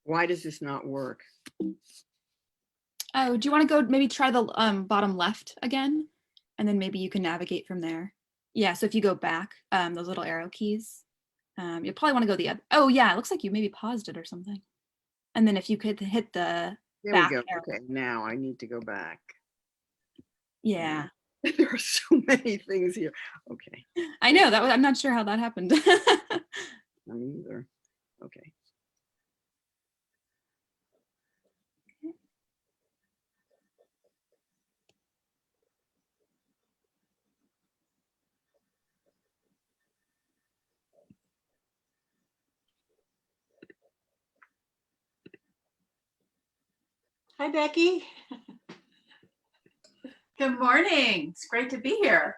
Why does this not work? Oh, do you want to go maybe try the bottom left again? And then maybe you can navigate from there. Yeah, so if you go back, those little arrow keys, you'll probably want to go the other. Oh yeah, it looks like you maybe paused it or something. And then if you could hit the There back we go. arrow. Okay, now I need to go back. Yeah. There are so many things here. Okay. I know that was, I'm not sure how that happened. I'm either. Okay. Hi, Becky. Good morning. It's great to be here.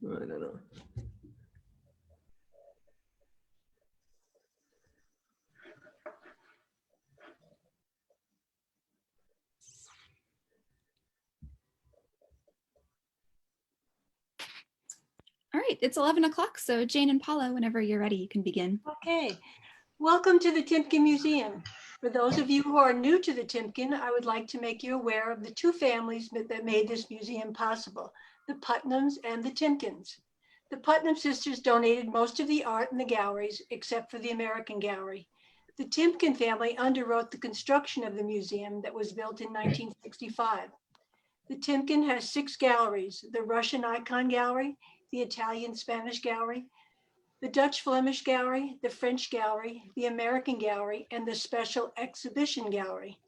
I don't know. All right, it's 11 o'clock. So Jane and Paula, whenever you're ready, you can begin. Okay. Welcome to the Timken Museum. For those of you who are new to the Timken, I would like to make you aware of the two families that made this museum possible, the Putnams and the Timkens. The Putnam sisters donated most of the art in the galleries, except for the American Gallery. The Timken family underwrote the construction of the museum that was built in 1965. The Timken has 6 galleries: the Russian Icon Gallery, the Italian-Spanish Gallery, the Dutch-Flemish Gallery, the French Gallery, the American Gallery, and the Special Exhibition Gallery.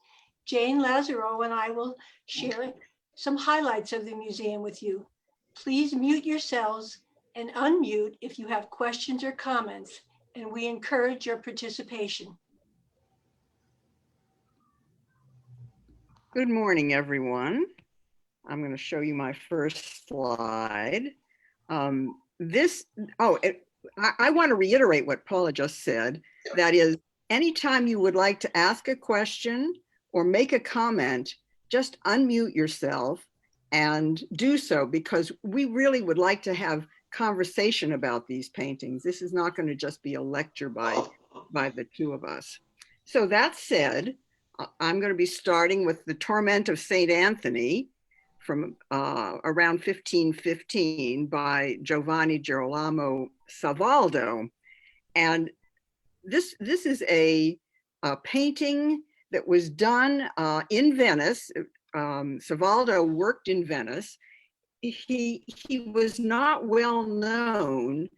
Jane Lazaro and I will share some highlights of the museum with you. Please mute yourselves and unmute if you have questions or comments, and we encourage your participation. Good morning, everyone. I'm going to show you my first slide. I want to reiterate what Paula just said. That is, anytime you would like to ask a question or make a comment, just unmute yourself and do so, because we really would like to have conversation about these paintings. This is not going to just be a lecture by the two of us. So that said, I'm going to be starting with The Torment of St. Anthony from around 1515 by Giovanni Girolamo Savaldo. And this is a painting that was done in Venice. Savaldo worked in Venice. He was not well known,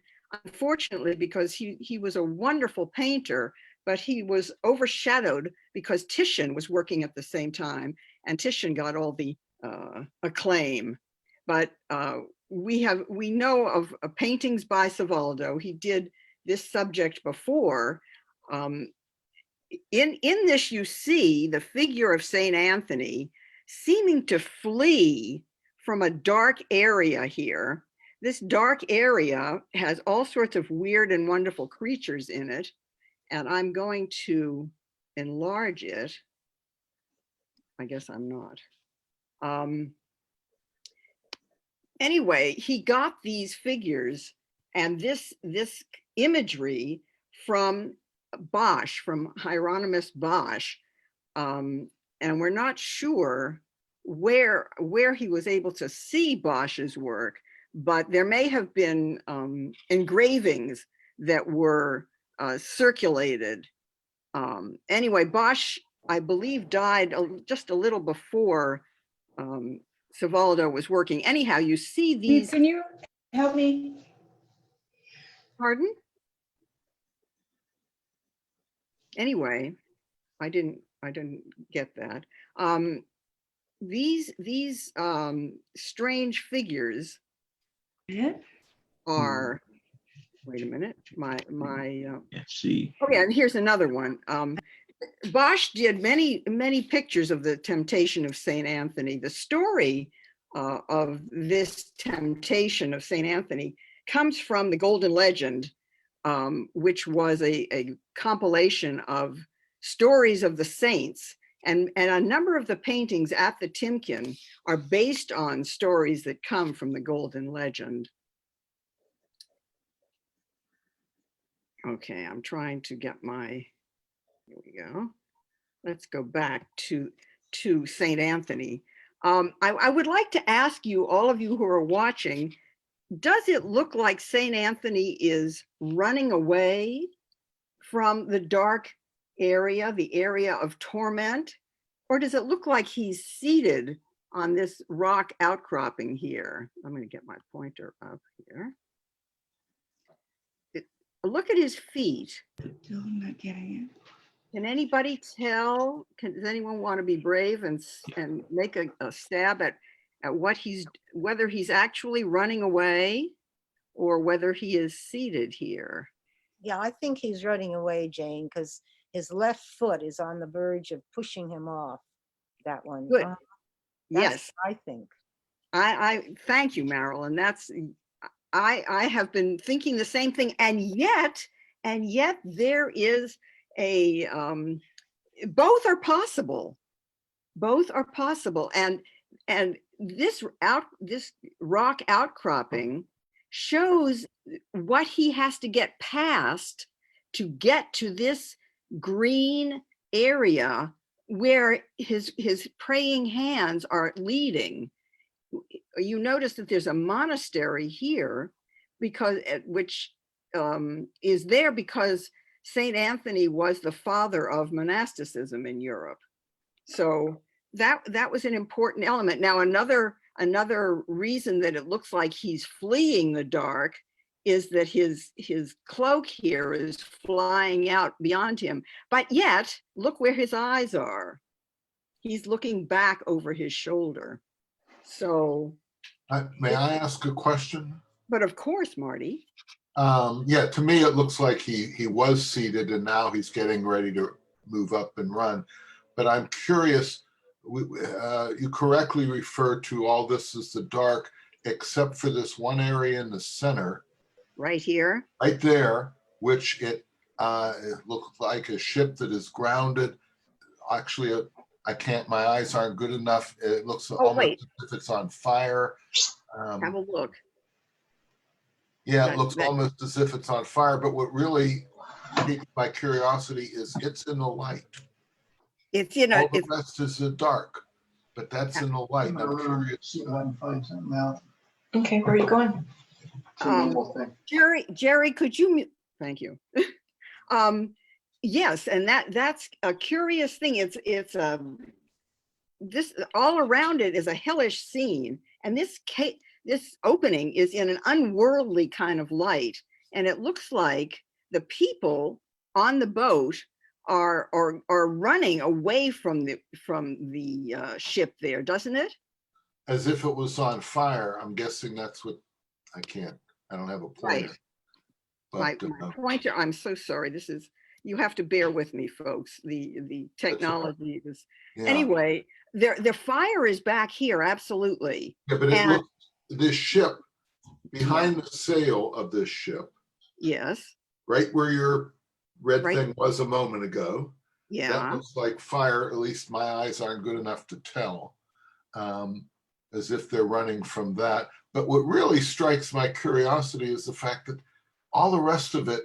unfortunately, because he was a wonderful painter, but he was overshadowed because Titian was working at the same time, and Titian got all the acclaim. But we know of paintings by Savaldo. He did this subject before. In this, you see the figure of St. Anthony seeming to flee from a dark area here. This dark area has all sorts of weird and wonderful creatures in it, and I'm going to enlarge it. I guess I'm not. Anyway, he got these figures and this imagery from Bosch, from Hieronymus Bosch, and we're not sure where he was able to see Bosch's work, but there may have been engravings that were circulated. Anyway, Bosch, I believe, died just a little before Savaldo was working. Anyhow, you see these. Can you help me? Pardon? Anyway, I didn't get that. These strange figures are. Wait a minute. See. Oh yeah, and here's another one. Bosch did many pictures of the temptation of St. Anthony. The story of this temptation of St. Anthony comes from the Golden Legend, which was a compilation of stories of the saints. And a number of the paintings at the Timken are based on stories that come from the Golden Legend. Okay, I'm trying to get my, here we go. Let's go back to St. Anthony. I would like to ask you, all of you who are watching, does it look like St. Anthony is running away from the dark area, the area of torment? Or does it look like he's seated on this rock outcropping here? I'm going to get my pointer up here. Look at his feet. Still not getting it. Can anybody tell? Does anyone want to be brave and make a stab at what whether he's actually running away or whether he is seated here? Yeah, I think he's running away, Jane, because his left foot is on the verge of pushing him off. That one. Good. That's Yes, what I think. I thank you, Marilyn. That's I have been thinking the same thing, and yet there is a both are possible. Both are possible, and this rock outcropping shows what he has to get past to get to this green area where his praying hands are leading. You notice that there's a monastery here because which is there because St. Anthony was the father of monasticism in Europe. So that was an important element. Now, another reason that it looks like he's fleeing the dark is that his cloak here is flying out beyond him. But yet, look where his eyes are. He's looking back over his shoulder. So. May I ask a question? But of course, Marty. Yeah, to me, it looks like he was seated and now he's getting ready to move up and run. But I'm curious, you correctly refer to all this as the dark, except for this one area in the center. Right here. Right there, which it looks like a ship that is grounded. Actually, I can't, my eyes aren't good enough. It looks almost as if it's on fire. Have a look. Yeah, it looks almost as if it's on fire, but what really piqued my curiosity is it's in the light. It's, you know, all the rest is the dark, but that's in the light. I'm curious. See if I can find something out. Okay, where are you going? Jerry, could you, thank you. Yes, and that's a curious thing. It's this all around it is a hellish scene, and this opening is in an unworldly kind of light, and it looks like the people on the boat are running away from the ship there, doesn't it? As if it was on fire. I'm guessing that's what I don't have a pointer. Right. But, my pointer, I'm so sorry. This is, you have to bear with me, folks. The technology is, yeah. Anyway, the fire is back here, absolutely. Yeah, but it looks, this ship, behind the sail of this ship. Yes. Right where your red thing was a moment ago. Yeah. That looks like fire, at least my eyes aren't good enough to tell, as if they're running from that. But what really strikes my curiosity is the fact that all the rest of it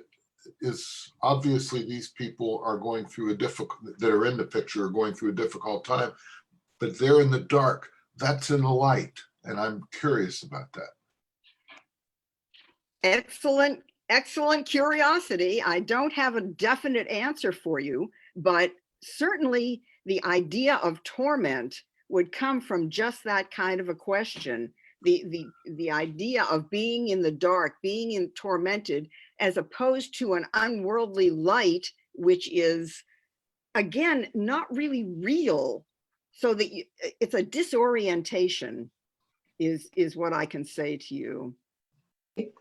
is obviously these people are going through that are in the picture are going through a difficult time, but they're in the dark. That's in the light. And I'm curious about that. Excellent curiosity. I don't have a definite answer for you, but certainly the idea of torment would come from just that kind of a question. The idea of being in the dark, being tormented, as opposed to an unworldly light, which is, again, not really real. So that it's a disorientation is what I can say to you.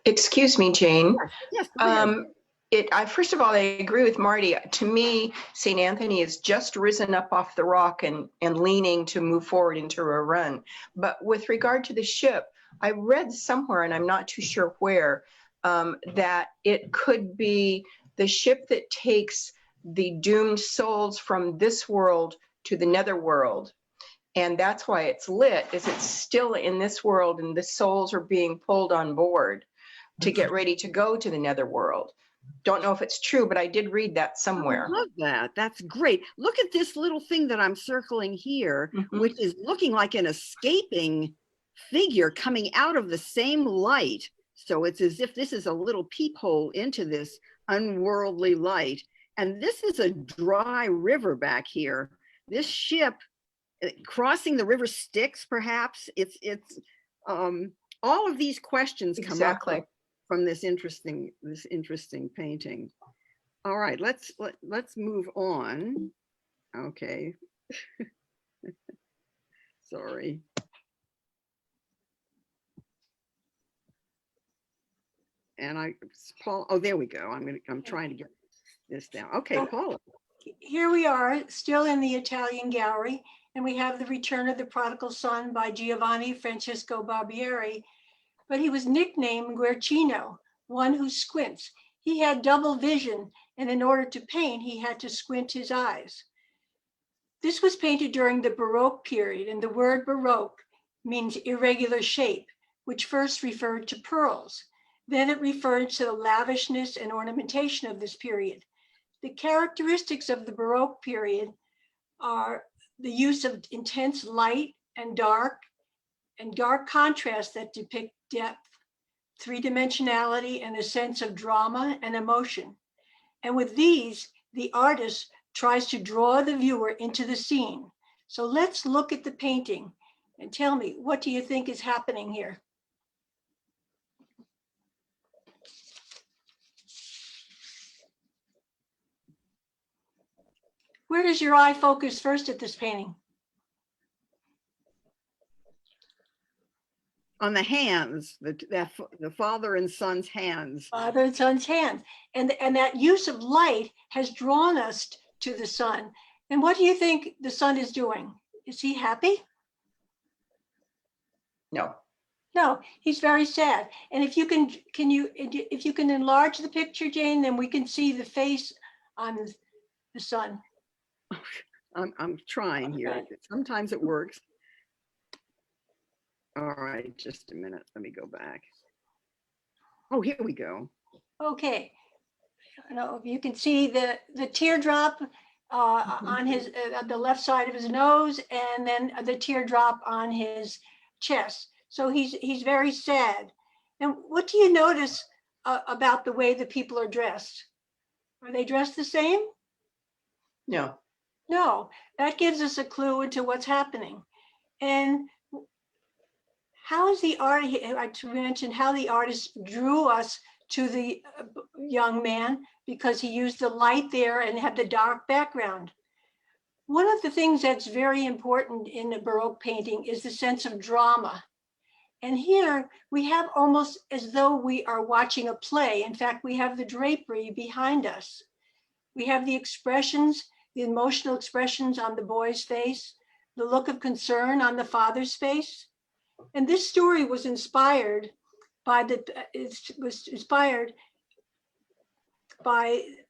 Excuse me, Jane. Yes, go ahead. First of all, I agree with Marty. To me, St. Anthony has just risen up off the rock and leaning to move forward into a run. But with regard to the ship, I read somewhere, and I'm not too sure where, that it could be the ship that takes the doomed souls from this world to the netherworld. And that's why it's lit, is it's still in this world and the souls are being pulled on board to get ready to go to the netherworld. Don't know if it's true, but I did read that somewhere. I love that. That's great. Look at this little thing that I'm circling here, which is looking like an escaping figure coming out of the same light. So it's as if this is a little peephole into this unworldly light. And this is a dry river back here. This ship crossing the river Styx, perhaps. It's all of these questions come up from this interesting painting. All right, let's move on. Okay. Sorry. And Paul, oh, there we go. I'm trying to get this down. Okay, Paula. Here we are, still in the Italian gallery, and we have The Return of the Prodigal Son by Giovanni Francesco Barbieri, but he was nicknamed Guercino, one who squints. He had double vision, and in order to paint, he had to squint his eyes. This was painted during the Baroque period, and the word Baroque means irregular shape, which first referred to pearls. Then it referred to the lavishness and ornamentation of this period. The characteristics of the Baroque period are the use of intense light and dark contrast that depict depth, three-dimensionality, and a sense of drama and emotion. And with these, the artist tries to draw the viewer into the scene. So let's look at the painting and tell me, what do you think is happening here? Where does your eye focus first at this painting? On the hands, the father and son's hands. Father and son's hands. And that use of light has drawn us to the son. And what do you think the son is doing? Is he happy? No. No, he's very sad. And if you can enlarge the picture, Jane, then we can see the face on the son. I'm trying here. Okay. Sometimes it works. All right, just a minute. Let me go back. Oh, here we go. Okay. I don't know if you can see the teardrop on his the left side of his nose, and then the teardrop on his chest. So he's very sad. And what do you notice about the way the people are dressed? Are they dressed the same? No. No, that gives us a clue into what's happening. And how is the art, I mentioned how the artist drew us to the young man, because he used the light there and had the dark background. One of the things that's very important in a Baroque painting is the sense of drama. And here we have almost as though we are watching a play. In fact, we have the drapery behind us. We have the expressions, the emotional expressions on the boy's face, the look of concern on the father's face. And this story was inspired by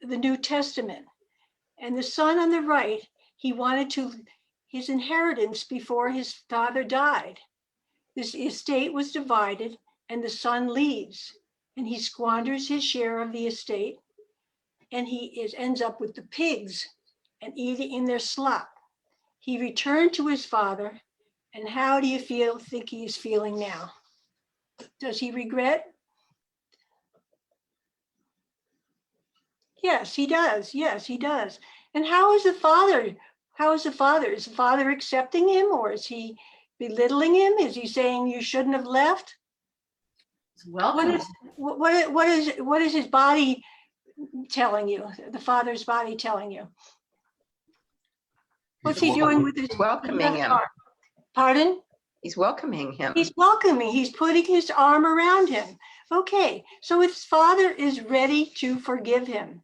the New Testament. And the son on the right, he wanted his inheritance before his father died. This estate was divided, and the son leaves, and he squanders his share of the estate, and he ends up with the pigs and eating in their slop. He returned to his father, and how do you think he is feeling now? Does he regret? Yes, he does. Yes, he does. And how is the father? Is the father accepting him, or is he belittling him? Is he saying you shouldn't have left? What is his body telling you? The father's body telling you? What's he doing with his welcoming him? Pardon? He's welcoming him. He's welcoming. He's putting his arm around him. Okay, so his father is ready to forgive him.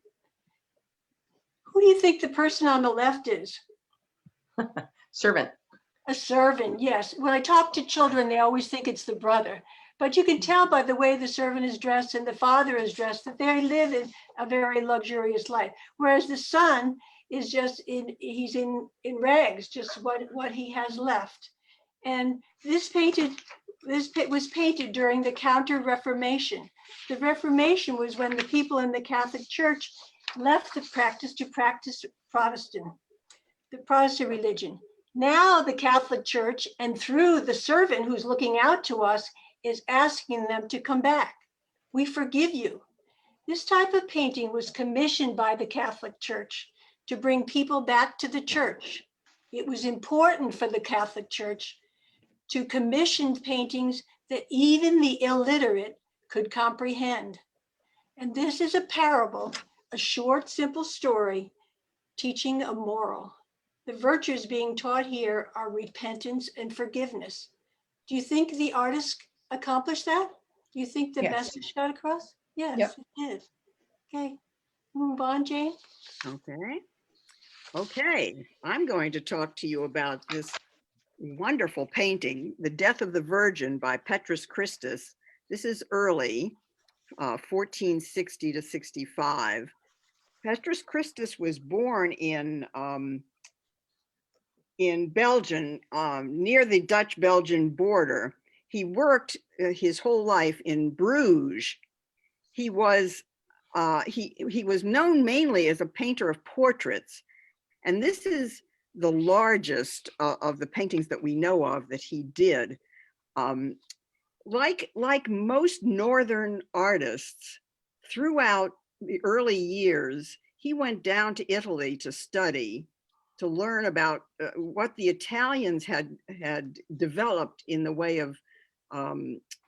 Who do you think the person on the left is? Servant. A servant, yes. When I talk to children, they always think it's the brother. But you can tell by the way the servant is dressed and the father is dressed that they live in a very luxurious life. Whereas the son is just he's in rags, just what he has left. And this was painted during the Counter-Reformation. The Reformation was when the people in the Catholic Church left the practice to practice the Protestant religion. Now the Catholic Church, and through the servant who's looking out to us, is asking them to come back. We forgive you. This type of painting was commissioned by the Catholic Church to bring people back to the church. It was important for the Catholic Church to commission paintings that even the illiterate could comprehend. And this is a parable, a short, simple story teaching a moral. The virtues being taught here are repentance and forgiveness. Do you think the artist accomplished that? Do you think the Yes. message got across? Yes, Yep. it did. Okay, move on, Jane. Okay. Okay, I'm going to talk to you about this wonderful painting, The Death of the Virgin by Petrus Christus. This is early, 1460 to 65. Petrus Christus was born in Belgium, near the Dutch-Belgian border. He worked his whole life in Bruges. He was known mainly as a painter of portraits, and this is the largest of the paintings that we know of that he did. Like most Northern artists, throughout the early years, he went down to Italy to study, to learn about what the Italians had developed in the way of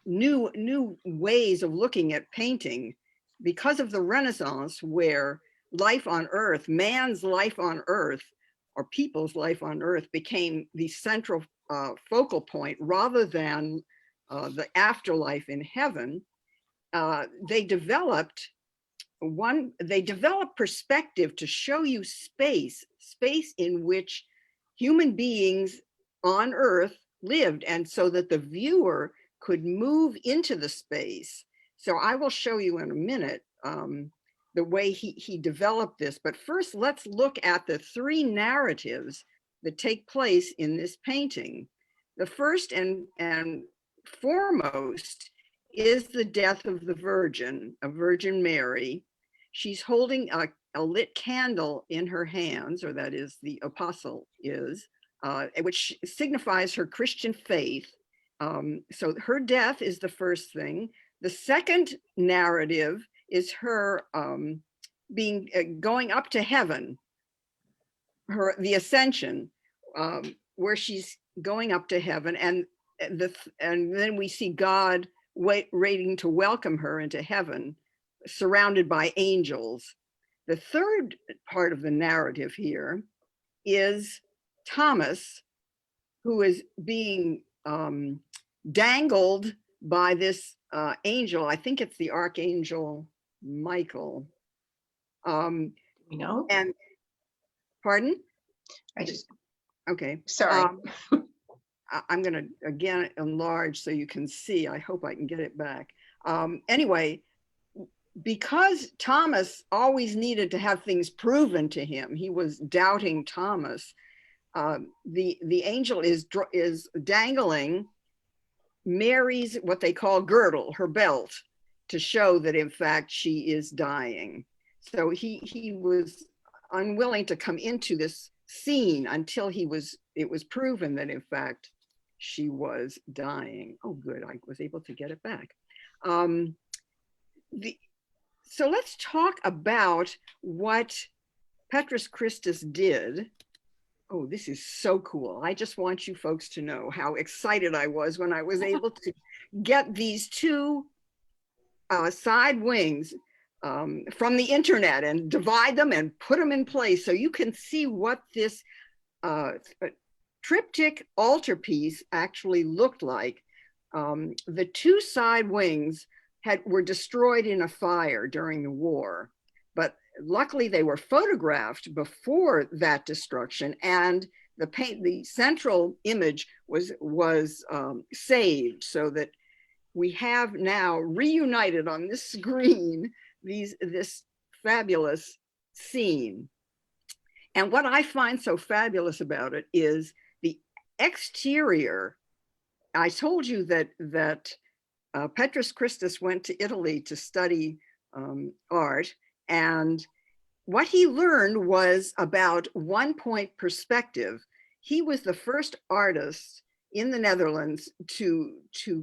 new ways of looking at painting, because of the Renaissance, where life on Earth, man's life on Earth, or people's life on Earth, became the central focal point rather than the afterlife in heaven. They developed perspective to show you space in which human beings on Earth lived, and so that the viewer could move into the space. So I will show you in a minute the way he developed this. But first, let's look at the three narratives that take place in this painting. The first and foremost is the death of the Virgin, a Virgin Mary. She's holding a lit candle in her hands, or that is, the apostle is, which signifies her Christian faith. So her death is the first thing. The second narrative is her going up to heaven, the ascension, where she's going up to heaven, and then we see God waiting to welcome her into heaven, surrounded by angels. The third part of the narrative here is Thomas, who is being dangled by this angel. I think it's the Archangel Michael. You know? And pardon? Okay. Sorry. I'm going to again enlarge so you can see. I hope I can get it back. Anyway, because Thomas always needed to have things proven to him, he was doubting Thomas. The angel is dangling Mary's, what they call girdle, her belt, to show that in fact she is dying. So he was unwilling to come into this scene until it was proven that in fact she was dying. Oh, good, I was able to get it back. So let's talk about what Petrus Christus did. Oh, this is so cool. I just want you folks to know how excited I was when I was able to get these two side wings from the internet and divide them and put them in place so you can see what this triptych altarpiece actually looked like. The two side wings were destroyed in a fire during the war, but luckily they were photographed before that destruction, and the central image was saved, so that we have now reunited on this screen this fabulous scene. And what I find so fabulous about it is the exterior. I told you that Petrus Christus went to Italy to study art, and what he learned was about 1-point perspective. He was the first artist in the Netherlands to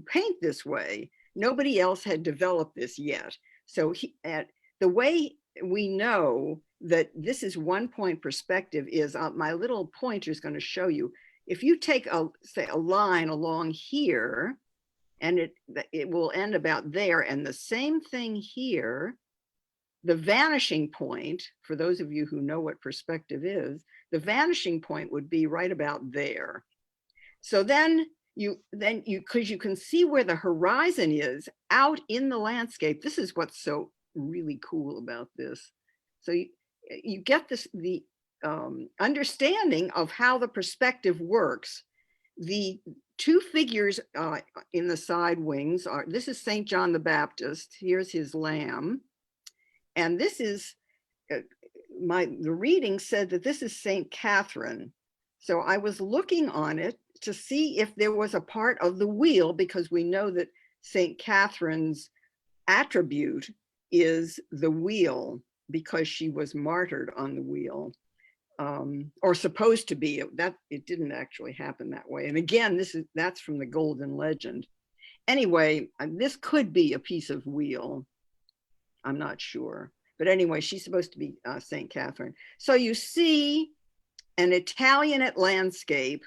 paint this way. Nobody else had developed this yet. So the way we know that this is 1-point perspective is my little pointer is going to show you. If you take say a line along here, and it will end about there, and the same thing here, the vanishing point, for those of you who know what perspective is, the vanishing point would be right about there. So then because you can see where the horizon is out in the landscape. This is what's so really cool about this. So you get the understanding of how the perspective works. The two figures in the side wings are, this is St. John the Baptist. Here's his lamb. And this is, the reading said that this is St. Catherine. So I was looking on it to see if there was a part of the wheel, because we know that St. Catherine's attribute is the wheel, because she was martyred on the wheel, or supposed to be. That it didn't actually happen that way. And again, that's from the Golden Legend. Anyway, this could be a piece of wheel. I'm not sure. But anyway, she's supposed to be St. Catherine. So you see an Italian landscape.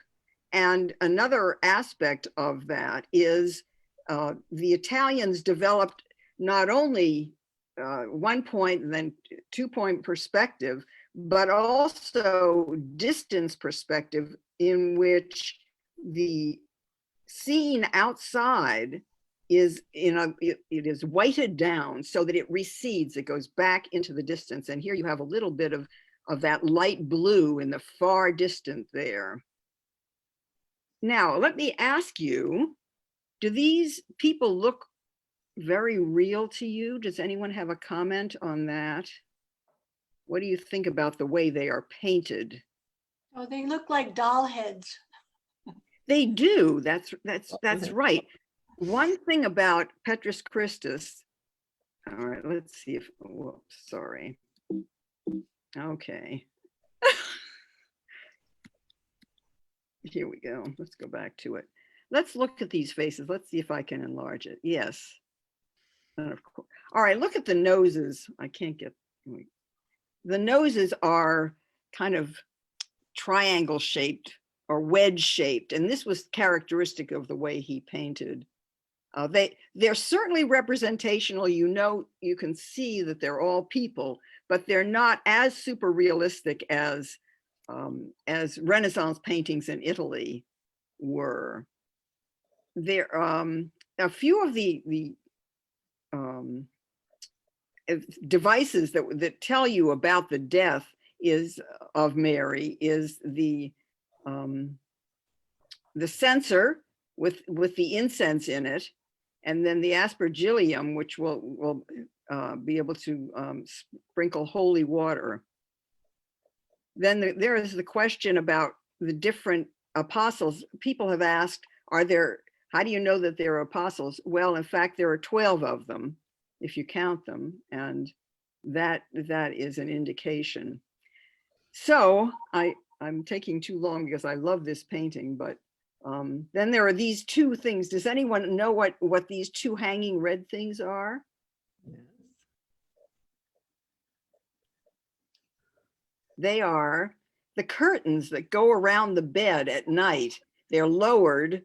And another aspect of that is the Italians developed not only 1-point and then 2-point perspective, but also distance perspective, in which the scene outside is it is weighted down so that it recedes, it goes back into the distance. And here you have a little bit of that light blue in the far distant there. Now, let me ask you, do these people look very real to you? Does anyone have a comment on that? What do you think about the way they are painted? Oh, they look like doll heads. They do. That's right. One thing about Petrus Christus. All right, let's see if. Whoops, sorry. Okay. Here we go. Let's go back to it. Let's look at these faces. Let's see if I can enlarge it. Yes. And of course. All right, look at the noses. I can't get. The noses are kind of triangle shaped or wedge shaped, and this was characteristic of the way he painted. They're certainly representational. You can see that they're all people, but they're not as super realistic as Renaissance paintings in Italy were. There a few of the devices that tell you about the death of Mary is the censer with the incense in it, and then the aspergillium, which will be able to sprinkle holy water. Then there is the question about the different apostles. People have asked, how do you know that they're apostles? Well, in fact, there are 12 of them, if you count them, and that is an indication. So I'm taking too long because I love this painting, but then there are these two things. Does anyone know what these two hanging red things are? Yes. They are the curtains that go around the bed at night. They're lowered.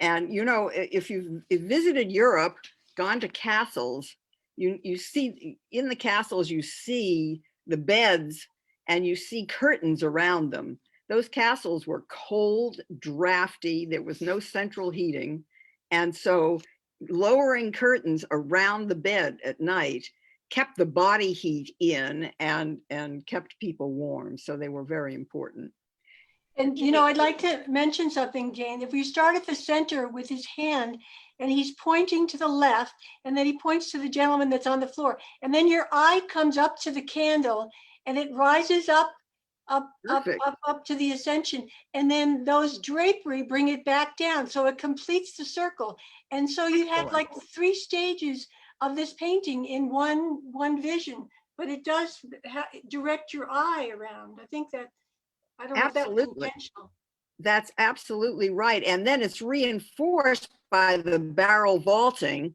And if you've visited Europe, gone to castles, you see in the castles, you see the beds and you see curtains around them. Those castles were cold, drafty. There was no central heating. And so lowering curtains around the bed at night kept the body heat in and kept people warm. So they were very important. And, I'd like to mention something, Jane. If we start at the center with his hand and he's pointing to the left, and then he points to the gentleman that's on the floor, and then your eye comes up to the candle and it rises up Perfect. up to the ascension. And then those drapery bring it back down. So it completes the circle. And so you have Excellent. like the 3 stages of this painting in one vision, but it does direct your eye around. I think that, I don't know if that was Absolutely. intentional. That's absolutely right. And then it's reinforced by the barrel vaulting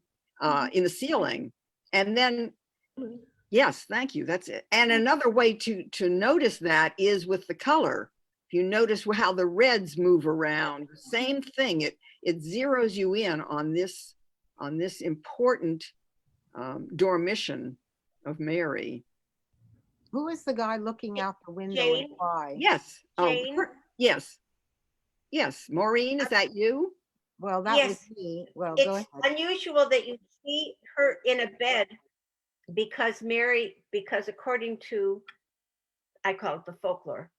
in the ceiling. And then, yes, thank you. That's it. And another way to notice that is with the color. If you notice how the reds move around, same thing. It zeroes you in on this important dormition of Mary. Who is the guy looking out the window and Jane? why? Yes. Jane? Yes. Yes. Maureen, is that you? Well, that was Yes. me. Well, go It's ahead. unusual that you see her in a bed because according to, I call it the folklore,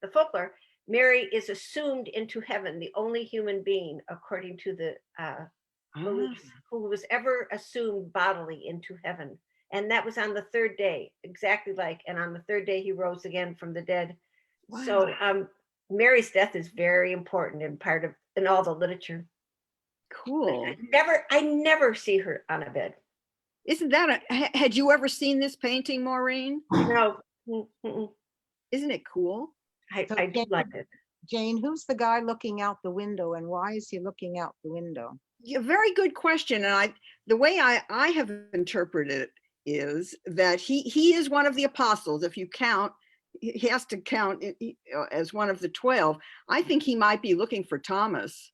Mary is assumed into heaven, the only human being, according to the beliefs, who was ever assumed bodily into heaven. And that was on the 3rd day, exactly like, and on the 3rd day he rose again from the dead. Wow. So Mary's death is very important and part of in all the literature. Cool. I never see her on a bed. Isn't that had you ever seen this painting, Maureen? No, Isn't it cool? I do like it. Jane, who's the guy looking out the window and why is he looking out the window? Yeah, very good question. And the way I have interpreted it is that he is one of the apostles. If you count, he has to count as one of the 12. I think he might be looking for Thomas.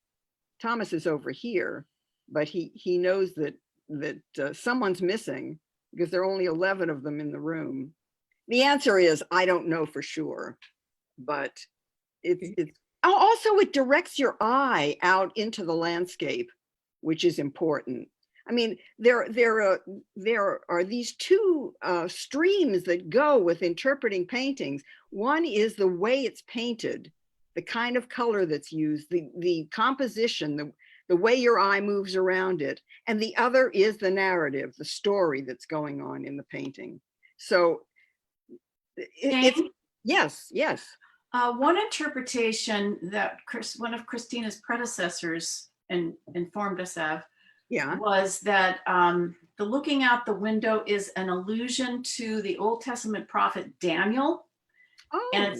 Thomas is over here, but he knows that someone's missing because there are only 11 of them in the room. The answer is, I don't know for sure, but it's also it directs your eye out into the landscape, which is important. I mean, there are these 2 streams that go with interpreting paintings. One is the way it's painted, the kind of color that's used, the composition, the way your eye moves around it. And the other is the narrative, the story that's going on in the painting. So it's, yes. One interpretation that one of Christina's predecessors informed us of was that the looking out the window is an allusion to the Old Testament prophet Daniel. Oh. And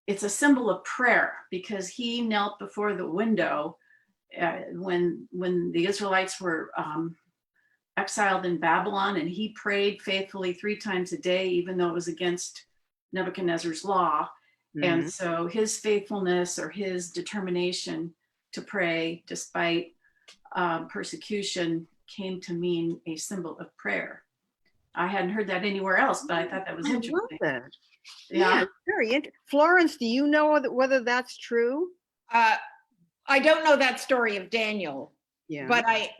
it's a symbol of prayer because he knelt before the window when the Israelites were exiled in Babylon, and he prayed faithfully 3 times a day, even though it was against Nebuchadnezzar's law. Mm-hmm. And so his faithfulness or his determination to pray despite persecution came to mean a symbol of prayer. I hadn't heard that anywhere else, but I thought that was interesting. I love that. Yeah, very interesting. Florence, do you know whether that's true? I don't know that story of Daniel. Yeah. But I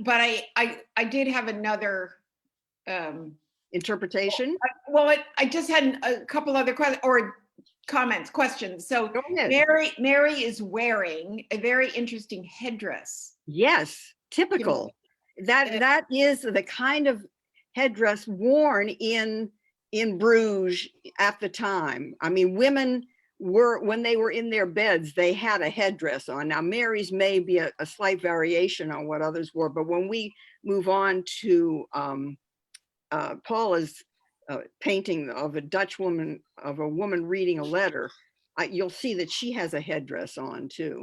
did have another interpretation. I just had a couple other questions. So Mary is wearing a very interesting headdress. Yes, typical. That is the kind of headdress worn in Bruges at the time. I mean, women when they were in their beds, they had a headdress on. Now, Mary's may be a slight variation on what others wore, but when we move on to Paula's painting of a woman reading a letter, you'll see that she has a headdress on too.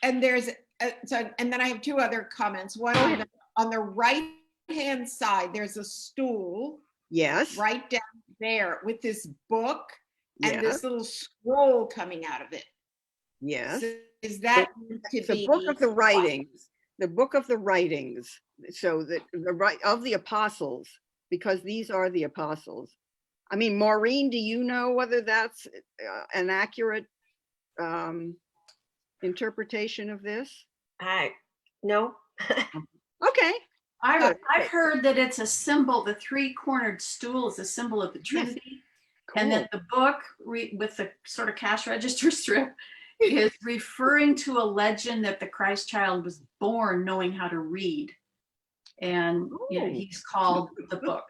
And then I have 2 other comments. One on the right-hand side, there's a stool. Yes. Right down there with this book and this little scroll coming out of it. Yes. So is that the book of the writings? The book of the writings. So that of the apostles, because these are the apostles. I mean, Maureen, do you know whether that's an accurate interpretation of this? No. Okay. I've heard that it's a symbol. The 3-cornered stool is a symbol of the Trinity. Yes. Cool. And that the book with the sort of cash register strip is referring to a legend that the Christ child was born knowing how to read. And Oh. he's called the book.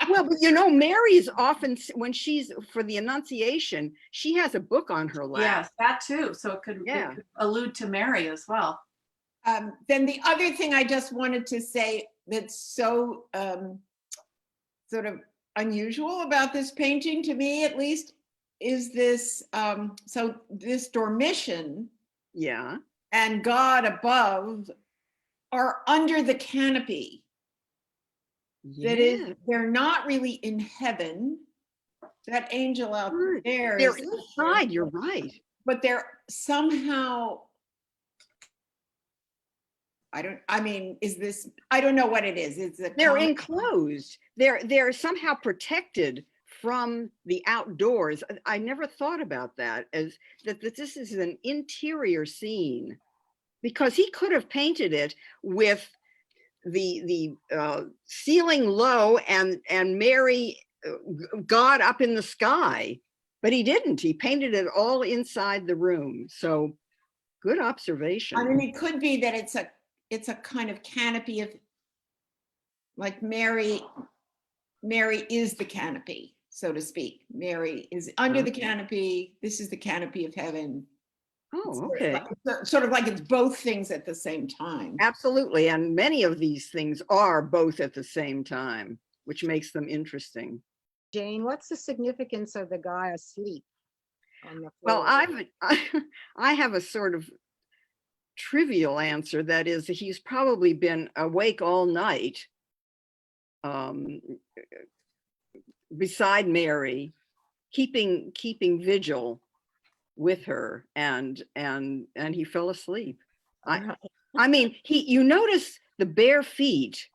Well, but you know, Mary is often, when she's for the Annunciation, she has a book on her lap. Yes, that too. So it could Yeah. allude to Mary as well. Then the other thing I just wanted to say that's so sort of unusual about this painting, to me at least, is this, so this Dormition Yeah. and God above are under the canopy. That is, Yeah. they're not really in heaven. That angel out there They're is, inside, you're right. but they're somehow, I don't know what it is. It's a They're comic- enclosed. They're somehow protected from the outdoors. I never thought about that, as that this is an interior scene, because he could have painted it with the ceiling low and Mary, God up in the sky, but he didn't. He painted it all inside the room. So good observation. I mean, it could be that it's a kind of canopy of, like, Mary is the canopy, so to speak. Mary is under the canopy. This is the canopy of heaven. Oh, okay. Sort of like it's both things at the same time. Absolutely. And many of these things are both at the same time, which makes them interesting. Jane, what's the significance of the guy asleep on the Well, floor? I have a sort of trivial answer. That is, he's probably been awake all night beside Mary, keeping vigil with her, and he fell asleep. I mean, you notice the bare feet.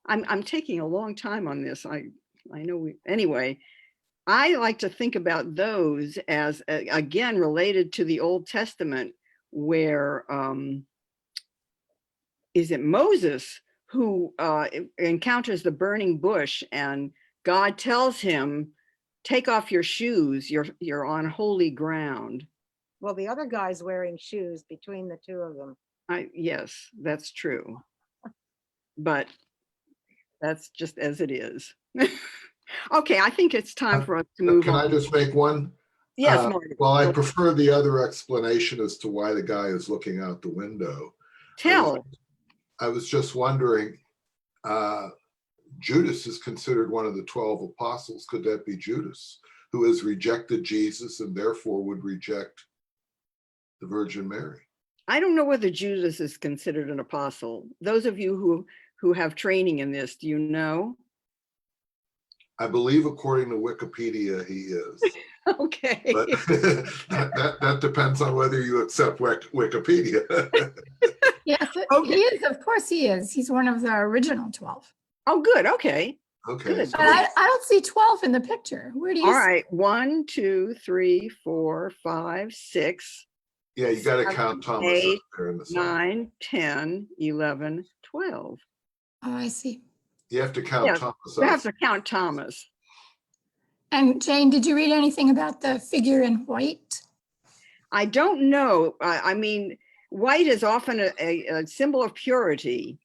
I'm taking a long time on this. I know anyway. I like to think about those as again related to the Old Testament, where is it Moses who encounters the burning bush, and God tells him, "Take off your shoes. You're on holy ground." Well, the other guy's wearing shoes between the two of them. Yes, that's true. But that's just as it is. Okay, I think it's time for us to move Can on. I just make one? Yes, Marty. Well, I prefer the other explanation as to why the guy is looking out the window. Tell. I was just wondering, Judas is considered one of the 12 apostles. Could that be Judas, who has rejected Jesus and therefore would reject the Virgin Mary? I don't know whether Judas is considered an apostle. Those of you who have training in this, do you know? I believe, according to Wikipedia, he is. Okay. But that depends on whether you accept Wikipedia. Yes, Okay. he is. Of course he is. He's one of the original 12. Oh, good. Okay. Okay. Good. So But I don't see 12 in the picture. Where do you All see? right. 1, 2, 3, 4, 5, 6, yeah, you got to 7, count Thomas 8, up there in the side. 9, 10, 11, 12. Oh, I see. You have to count Yes, Thomas you up. have to count Thomas. And Jane, did you read anything about the figure in white? I don't know. I mean, white is often a symbol of purity,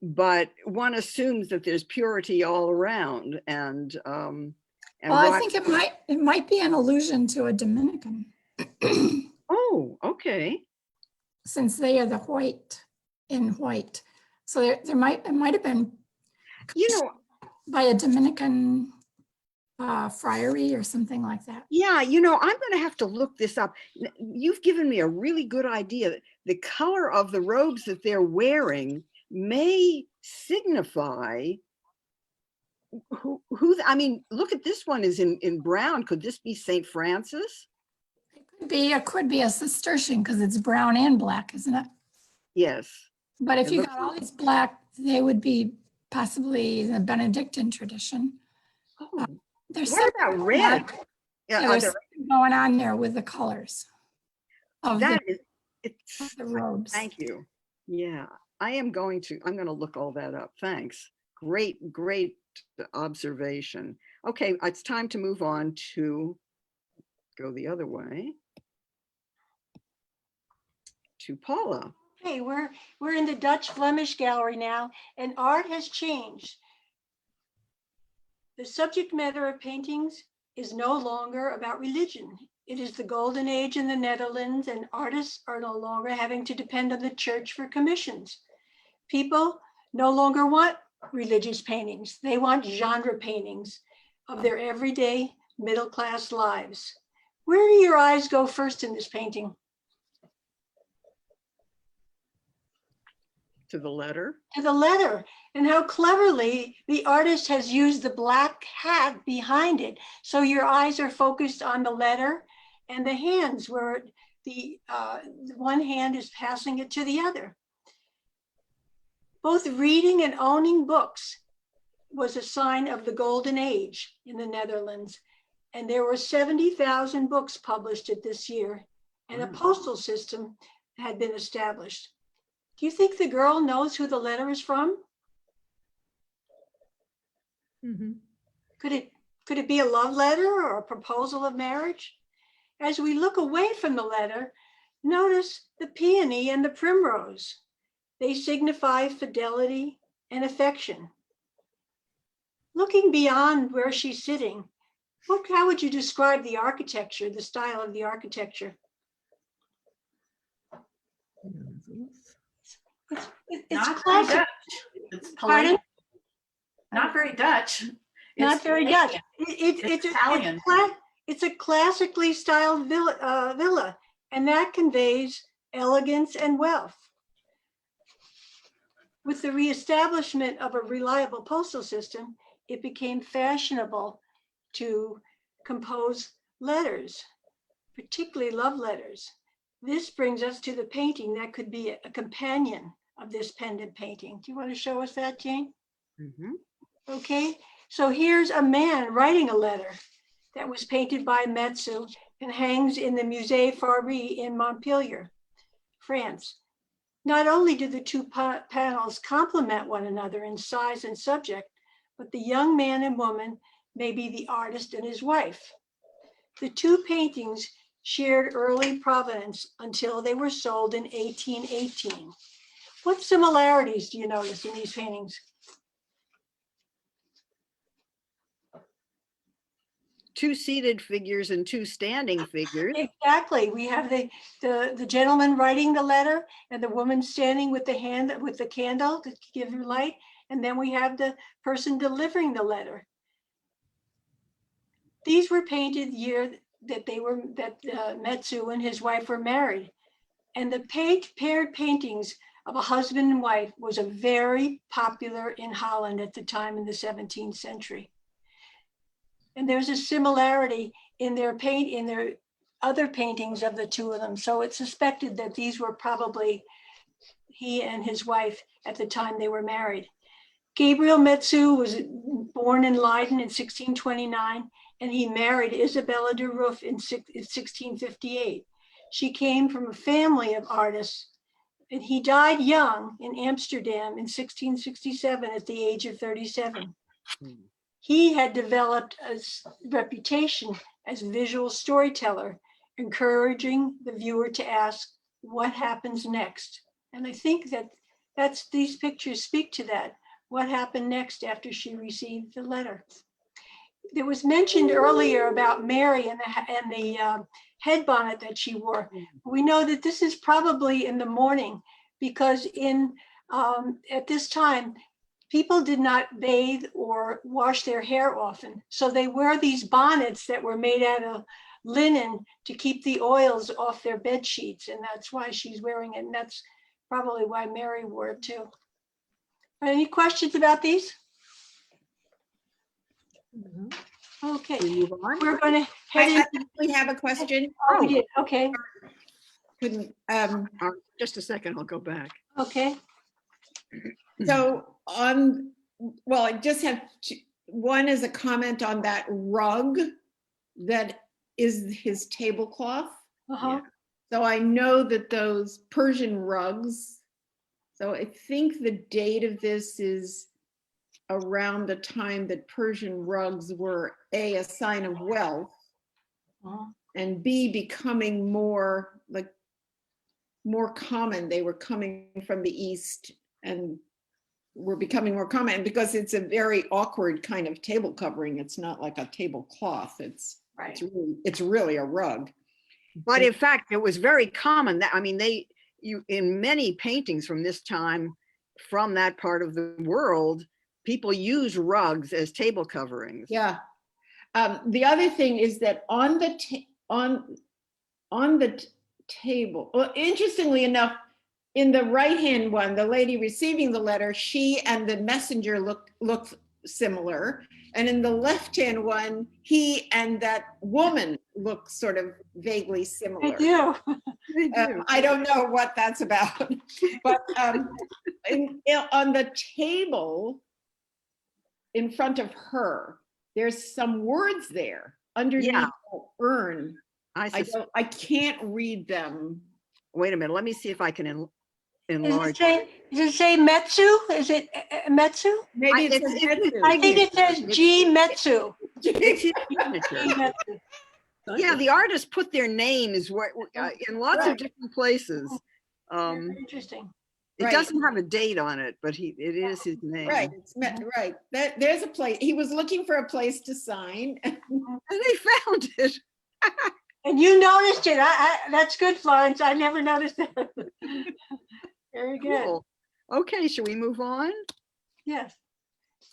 but one assumes that there's purity all around. And Well, I think it might be an allusion to a Dominican. Oh, okay. Since they are the white in white. So it might have been by a Dominican friary or something like that. Yeah, I'm going to have to look this up. You've given me a really good idea. The color of the robes that they're wearing may signify who I mean, look at this one is in brown. Could this be St. Francis? It could be a Cistercian because it's brown and black, isn't it? Yes. But if It you looks got all these black, they would be possibly the Benedictine tradition. Oh, There's what about red? Yeah, there's something going on there with the colors of it's the robes. Thank you. Yeah, I'm going to look all that up. Thanks. Great observation. Okay, it's time to move on to go the other way to Paula. Okay, we're in the Dutch Flemish Gallery now, and art has changed. The subject matter of paintings is no longer about religion. It is the golden age in the Netherlands, and artists are no longer having to depend on the church for commissions. People no longer want religious paintings. They want genre paintings of their everyday middle-class lives. Where do your eyes go first in this painting? To the letter. To the letter, and how cleverly the artist has used the black hat behind it. So your eyes are focused on the letter and the hands where the one hand is passing it to the other. Both reading and owning books was a sign of the golden age in the Netherlands. And there were 70,000 books published this year, and a postal system had been established. Do you think the girl knows who the letter is from? Mm-hmm. Could it be a love letter or a proposal of marriage? As we look away from the letter, notice the peony and the primrose. They signify fidelity and affection. Looking beyond where she's sitting, how would you describe the architecture, the style of the architecture? It's Not very classic. Dutch. It's Pardon? polite. Not very Dutch. Not It's very Canadian. Dutch. It's Italian. It's a classically styled villa, and that conveys elegance and wealth. With the reestablishment of a reliable postal system, it became fashionable to compose letters, particularly love letters. This brings us to the painting that could be a companion of this pendant painting. Do you want to show us that, Jane? Mm-hmm. Okay, so here's a man writing a letter that was painted by Metsu and hangs in the Musée Fabry in Montpellier, France. Not only do the two panels complement one another in size and subject, but the young man and woman may be the artist and his wife. The two paintings shared early provenance until they were sold in 1818. What similarities do you notice in these paintings? Two seated figures and two standing figures. Exactly. We have the gentleman writing the letter and the woman standing with the candle to give her light. And then we have the person delivering the letter. These were painted the year that Metsu and his wife were married. And the paired paintings of a husband and wife was a very popular in Holland at the time in the 17th century. And there's a similarity in their other paintings of the two of them. So it's suspected that these were probably he and his wife at the time they were married. Gabriel Metsu was born in Leiden in 1629, and he married Isabella de Roof in 1658. She came from a family of artists, and he died young in Amsterdam in 1667 at the age of 37. He had developed a reputation as a visual storyteller, encouraging the viewer to ask, what happens next? And I think these pictures speak to that. What happened next after she received the letter? There was mentioned earlier about Mary and the head bonnet that she wore. We know that this is probably in the morning because at this time, people did not bathe or wash their hair often. So they wear these bonnets that were made out of linen to keep the oils off their bed sheets. And that's why she's wearing it. And that's probably why Mary wore it too. Any questions about these? Okay, we're going to head I into. actually have a question. Oh, we did. Okay. Couldn't, Just a second, I'll go back. Okay. so well, I just have one is a comment on that rug that is his tablecloth. Uh-huh. So I know that those Persian rugs, so I think the date of this is around the time that Persian rugs were a sign of wealth, Uh-huh. and B, becoming more like more common. They were coming from the East and were becoming more common. And because it's a very awkward kind of table covering, it's not like a tablecloth. Right. It's really a rug. But in fact, it was very common that, I mean, in many paintings from this time, from that part of the world, people use rugs as table coverings. Yeah. The other thing is that on the table, well, interestingly enough, in the right-hand one, the lady receiving the letter, she and the messenger look similar. And in the left-hand one, he and that woman look sort of vaguely similar. They do. They do. I don't know what that's about, but on the table in front of her, there's some words there underneath Yeah. the urn. I can't read them. Wait a minute. Let me see if I can Does enlarge. it say Metsu? Is it Metsu? Maybe it's- I think it says G Metsu. It's his signature. G Metsu. Yeah, the artists put their names in lots of Right. different places. Very interesting. It Right. doesn't have a date on it, but it is his name. Right, right. There's a place. He was looking for a place to sign. And they found it. And you noticed it. That's good, Florence. I never noticed that. Very good. Cool. Okay, should we move on? Yes.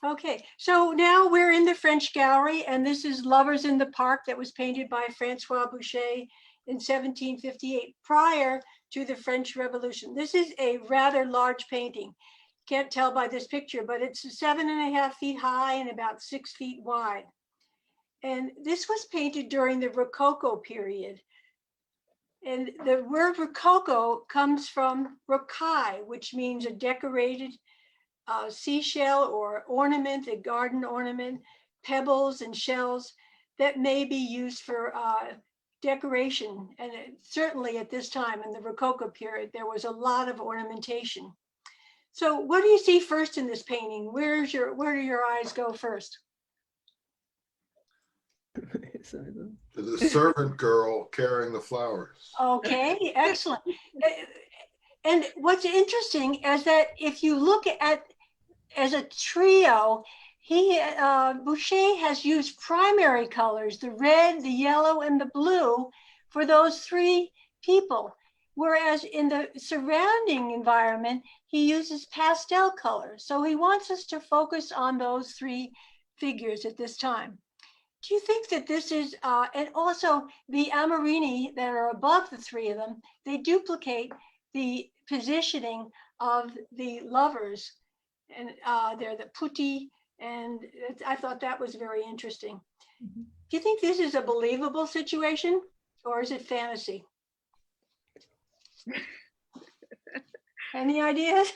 Okay, so now we're in the French Gallery, and this is Lovers in the Park that was painted by Francois Boucher in 1758, prior to the French Revolution. This is a rather large painting. Can't tell by this picture, but it's 7.5 feet high and about 6 feet wide. And this was painted during the Rococo period. And the word Rococo comes from rocaille, which means a decorated seashell or ornament, a garden ornament, pebbles and shells that may be used for decoration. And certainly at this time in the Rococo period, there was a lot of ornamentation. So what do you see first in this painting? Where do your eyes go first? To the servant girl carrying the flowers. Okay, excellent. And what's interesting is that if you look at as a trio, Boucher has used primary colors, the red, the yellow, and the blue for those three people. Whereas in the surrounding environment, he uses pastel colors. So he wants us to focus on those three figures at this time. Do you think that this is, and also the Amorini that are above the three of them, they duplicate the positioning of the lovers, and they're the putti, and I thought that was very interesting. Mm-hmm. Do you think this is a believable situation, or is it fantasy? Any ideas?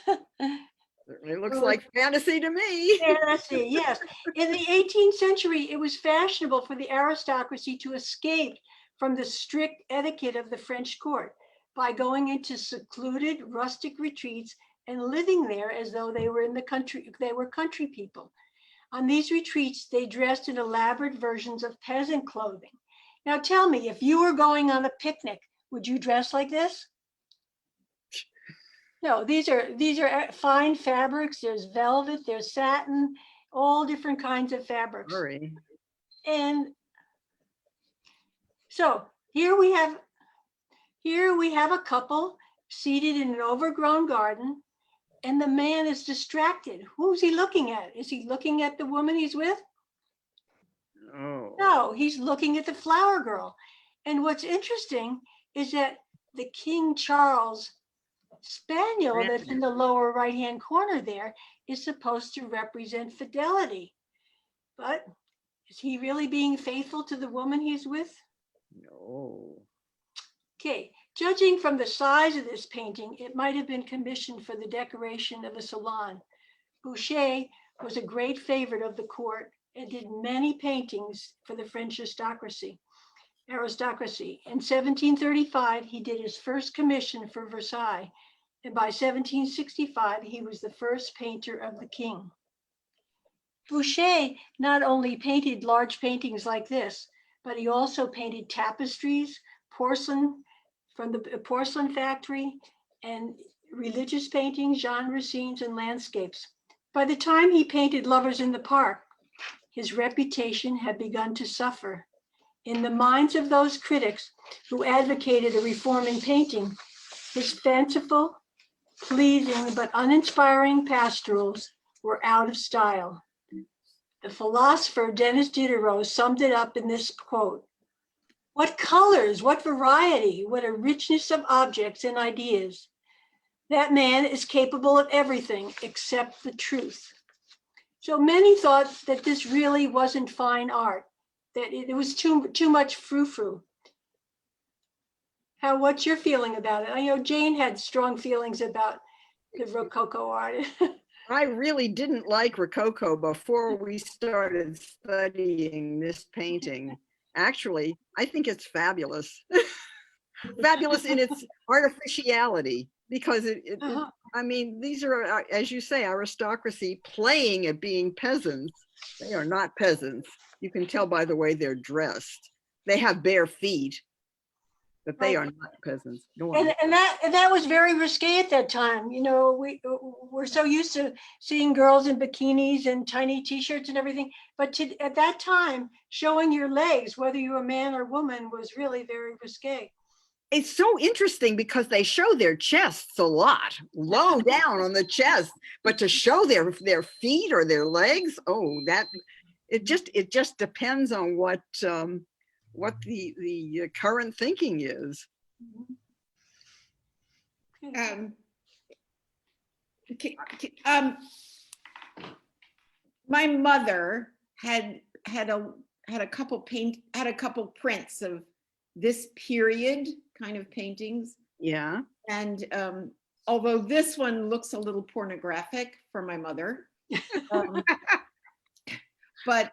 It looks like fantasy to me. Fantasy, yes. In the 18th century, it was fashionable for the aristocracy to escape from the strict etiquette of the French court by going into secluded rustic retreats and living there as though they were in the country, they were country people. On these retreats, they dressed in elaborate versions of peasant clothing. Now tell me, if you were going on a picnic, would you dress like this? No, these are fine fabrics. There's velvet, there's satin, all different kinds of fabrics. Sorry. And so here we have a couple seated in an overgrown garden, and the man is distracted. Who's he looking at? Is he looking at the woman he's with? Oh. No, he's looking at the flower girl. And what's interesting is that the King Charles spaniel that's in the lower right-hand corner there is supposed to represent fidelity. But is he really being faithful to the woman he's with? No. Okay, judging from the size of this painting, it might have been commissioned for the decoration of a salon. Boucher was a great favorite of the court and did many paintings for the French aristocracy. In 1735, he did his first commission for Versailles, and by 1765, he was the first painter of the king. Boucher not only painted large paintings like this, but he also painted tapestries, porcelain, from the porcelain factory, and religious paintings, genre scenes, and landscapes. By the time he painted Lovers in the Park, his reputation had begun to suffer. In the minds of those critics who advocated a reform in painting, his fanciful, pleasing, but uninspiring pastorals were out of style. The philosopher Dennis Diderot summed it up in this quote: "What colors, what variety, what a richness of objects and ideas. That man is capable of everything except the truth." So many thought that this really wasn't fine art, that it was too much frou-frou. What's your feeling about it? I know Jane had strong feelings about the Rococo art. I really didn't like Rococo before we started studying this painting. Actually, I think it's fabulous. Fabulous in its artificiality, because I mean, these are, as you say, aristocracy playing at being peasants. They are not peasants. You can tell by the way they're dressed. They have bare feet, but they are not peasants. Go on. And that was very risque at that time. You know, we're so used to seeing girls in bikinis and tiny t-shirts and everything, but at that time, showing your legs, whether you're a man or woman, was really very risque. It's so interesting because they show their chests a lot, low down on the chest, but to show their feet or their legs, oh, that it just depends on what the current thinking is. My mother had a couple prints of this period kind of paintings. Yeah. And although this one looks a little pornographic for my mother, but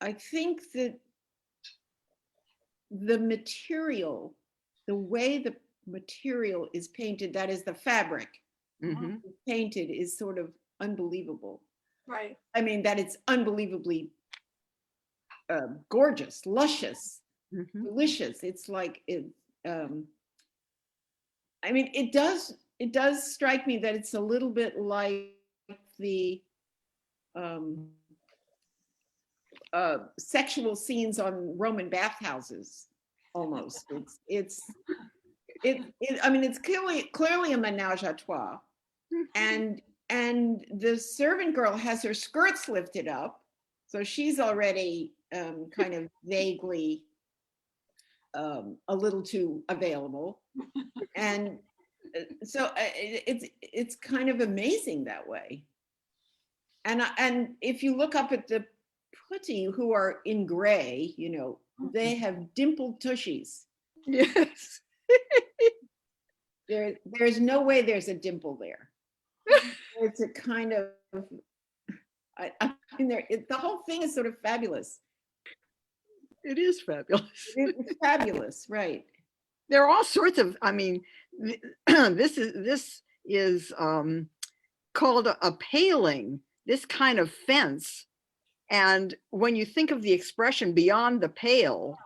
I think that the material, the way the material is painted, that is the fabric painted, is sort of unbelievable. Right. I mean, that it's unbelievably gorgeous, luscious, delicious. It's like it. I mean, it does strike me that it's a little bit like the sexual scenes on Roman bathhouses, almost. I mean, it's clearly a menage a trois, and the servant girl has her skirts lifted up, so she's already kind of vaguely a little too available, and so it's kind of amazing that way. And if you look up at the putti, who are in gray, you know, they have dimpled tushies. Yes. There's no way there's a dimple there. It's a kind of, I mean, the whole thing is sort of fabulous. It is fabulous. It's fabulous, right? There are all sorts of, I mean, this is called a paling, this kind of fence. And when you think of the expression beyond the pale,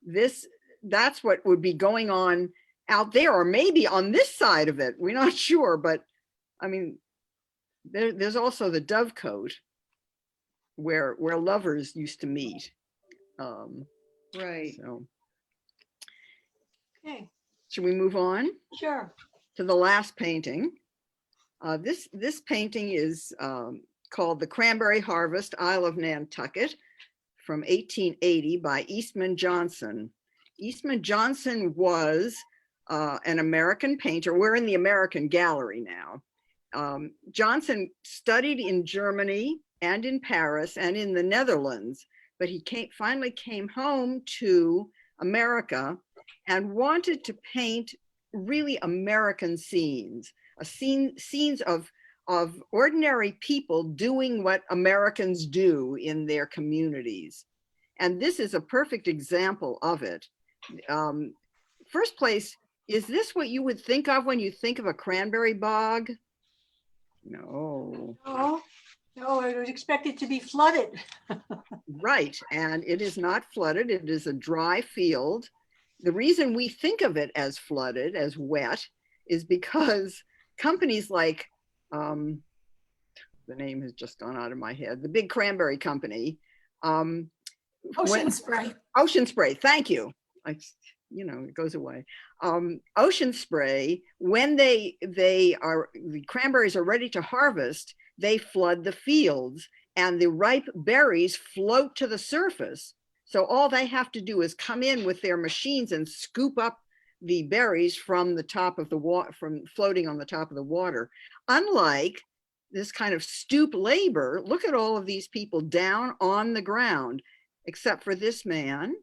that's what would be going on out there, or maybe on this side of it. We're not sure, but I mean, there's also the dovecote where lovers used to meet. Right. So, okay. Should we move on? Sure. To the last painting. This painting is called The Cranberry Harvest, Isle of Nantucket, from 1880 by Eastman Johnson. Eastman Johnson was an American painter. We're in the American Gallery now. Johnson studied in Germany and in Paris and in the Netherlands, but he finally came home to America and wanted to paint really American scenes, scenes of ordinary people doing what Americans do in their communities. And this is a perfect example of it. First place, is this what you would think of when you think of a cranberry bog? No. No, I would expect it to be flooded. Right, and it is not flooded. It is a dry field. the reason we think of it as flooded, as wet, is because companies like, the name has just gone out of my head, the big cranberry company. Ocean Spray. Ocean Spray, thank you. It goes away. Ocean Spray, when the cranberries are ready to harvest, they flood the fields and the ripe berries float to the surface. So all they have to do is come in with their machines and scoop up the berries from the top of the water, from floating on the top of the water. Unlike this kind of stoop labor, look at all of these people down on the ground, except for this man.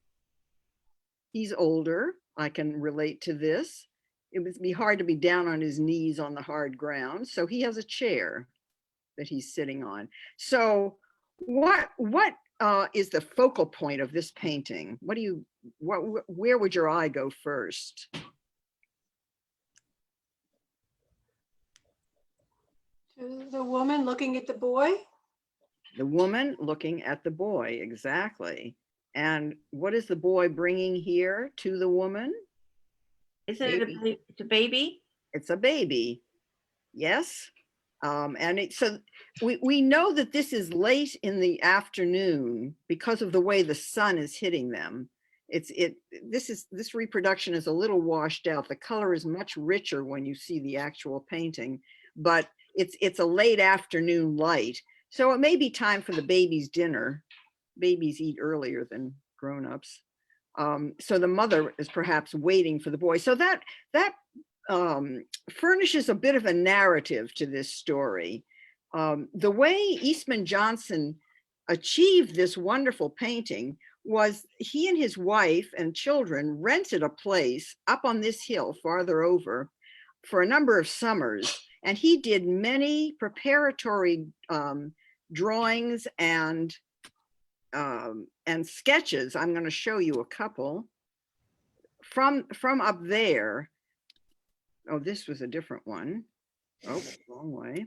He's older. I can relate to this. It would be hard to be down on his knees on the hard ground. So he has a chair that he's sitting on. So what is the focal point of this painting? Where would your eye go first? To the woman looking at the boy. The woman looking at the boy, exactly. And what is the boy bringing here to the woman? Isn't it a baby? It's a baby, yes. So we know that this is late in the afternoon because of the way the sun is hitting them. This reproduction is a little washed out. The color is much richer when you see the actual painting, but it's a late afternoon light. So it may be time for the baby's dinner. Babies eat earlier than grown-ups. So the mother is perhaps waiting for the boy. So that furnishes a bit of a narrative to this story. The way Eastman Johnson achieved this wonderful painting was he and his wife and children rented a place up on this hill farther over for a number of summers. And he did many preparatory drawings and sketches. I'm going to show you a couple from up there. Oh, this was a different one. Oh, wrong way.